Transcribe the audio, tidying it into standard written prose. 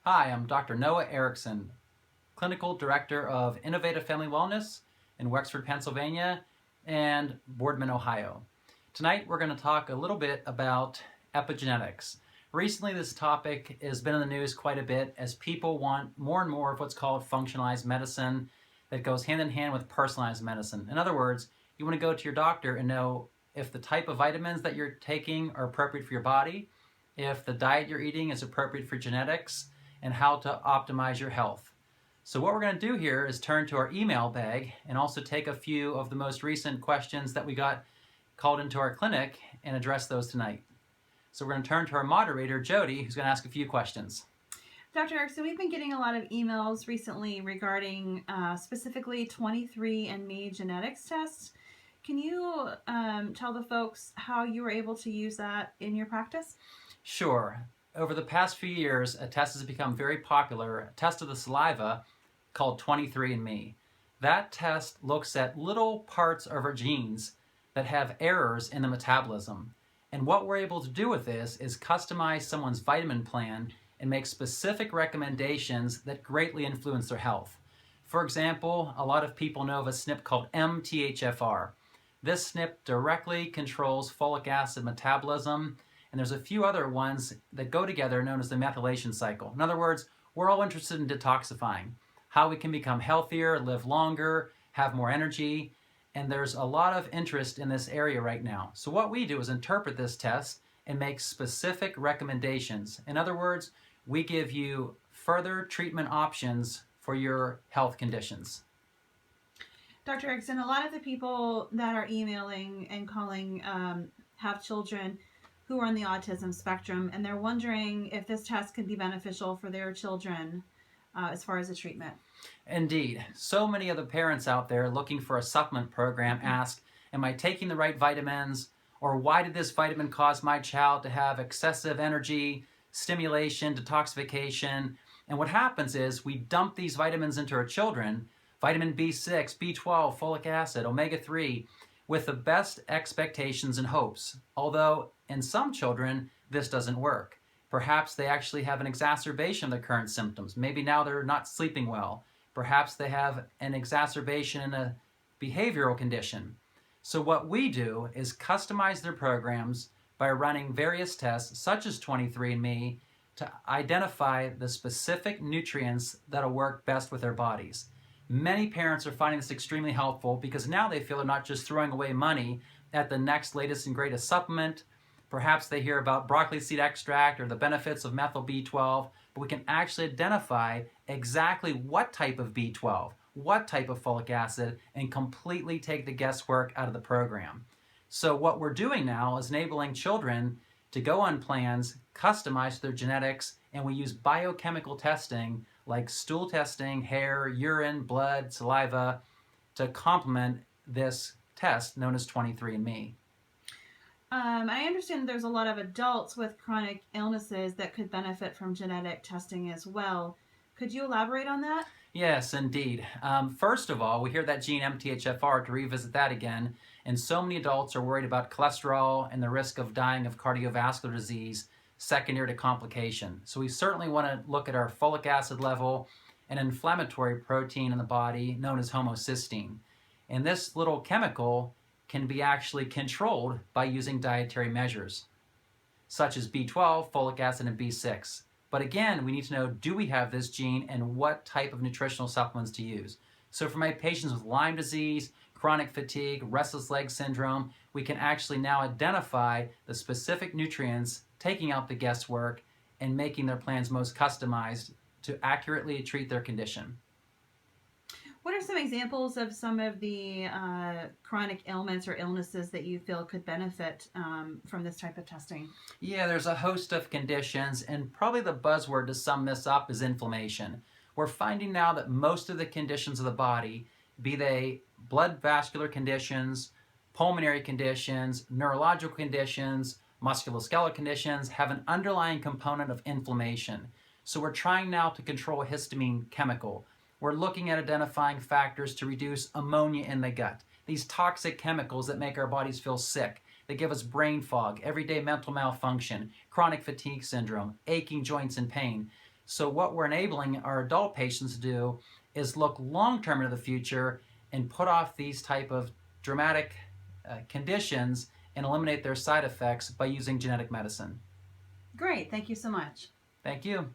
Hi, I'm Dr. Noah Erickson, Clinical Director of Innovative Family Wellness in Wexford, Pennsylvania, and Boardman, Ohio. Tonight we're going to talk a little bit about epigenetics. Recently this topic has been in the news quite a bit as people want more and more of what's called functionalized medicine that goes hand in hand with personalized medicine. In other words, you want to go to your doctor and know if the type of vitamins that you're taking are appropriate for your body, if the diet you're eating is appropriate for genetics, and how to optimize your health. So what we're going to do here is turn to our email bag and also take a few of the most recent questions that we got called into our clinic and address those tonight. So we're going to turn to our moderator, Jody, who's going to ask a few questions. Dr. Erickson, we've been getting a lot of emails recently regarding specifically 23andMe genetics tests. Can you tell the folks how you were able to use that in your practice? Sure. Over the past few years, a test has become very popular, a test of the saliva called 23andMe. That test looks at little parts of our genes that have errors in the metabolism. And what we're able to do with this is customize someone's vitamin plan and make specific recommendations that greatly influence their health. For example, a lot of people know of a SNP called MTHFR. This SNP directly controls folic acid metabolism, and there's a few other ones that go together known as the methylation cycle. In other words, we're all interested in detoxifying, how we can become healthier, live longer, have more energy, and there's a lot of interest in this area right now. So what we do is interpret this test and make specific recommendations. In other words, we give you further treatment options for your health conditions. Dr. Erickson, a lot of the people that are emailing and calling have children who are on the autism spectrum, and they're wondering if this test could be beneficial for their children as far as the treatment. Indeed. So many of the parents out there looking for a supplement program ask, am I taking the right vitamins? Or why did this vitamin cause my child to have excessive energy, stimulation, detoxification? And what happens is we dump these vitamins into our children, vitamin B6, B12, folic acid, omega-3, with the best expectations and hopes. Although in some children, this doesn't work. Perhaps they actually have an exacerbation of their current symptoms. Maybe now they're not sleeping well. Perhaps they have an exacerbation in a behavioral condition. So what we do is customize their programs by running various tests, such as 23andMe, to identify the specific nutrients that'll work best with their bodies. Many parents are finding this extremely helpful because now they feel they're not just throwing away money at the next latest and greatest supplement. Perhaps they hear about broccoli seed extract or the benefits of methyl B12, but we can actually identify exactly what type of B12, what type of folic acid, and completely take the guesswork out of the program. So what we're doing now is enabling children to go on plans customized to their genetics, and we use biochemical testing like stool testing, hair, urine, blood, saliva to complement this test known as 23andMe. I understand there's a lot of adults with chronic illnesses that could benefit from genetic testing as well. Could you elaborate on that? Yes, indeed. First of all, we hear that gene MTHFR, to revisit that again, and so many adults are worried about cholesterol and the risk of dying of cardiovascular disease secondary to complication. So we certainly want to look at our folic acid level, an inflammatory protein in the body known as homocysteine. And this little chemical can be actually controlled by using dietary measures, such as B12, folic acid, and B6. But again, we need to know, do we have this gene and what type of nutritional supplements to use? So for my patients with Lyme disease, chronic fatigue, restless leg syndrome, we can actually now identify the specific nutrients, taking out the guesswork and making their plans most customized to accurately treat their condition. What are some examples of some of the chronic ailments or illnesses that you feel could benefit from this type of testing? Yeah, there's a host of conditions, and probably the buzzword to sum this up is inflammation. We're finding now that most of the conditions of the body, be they blood vascular conditions, pulmonary conditions, neurological conditions, musculoskeletal conditions, have an underlying component of inflammation. So we're trying now to control a histamine chemical. We're looking at identifying factors to reduce ammonia in the gut, these toxic chemicals that make our bodies feel sick. They give us brain fog, everyday mental malfunction, chronic fatigue syndrome, aching joints and pain. So what we're enabling our adult patients to do is look long-term into the future and put off these type of dramatic conditions and eliminate their side effects by using genetic medicine. Great. Thank you so much. Thank you.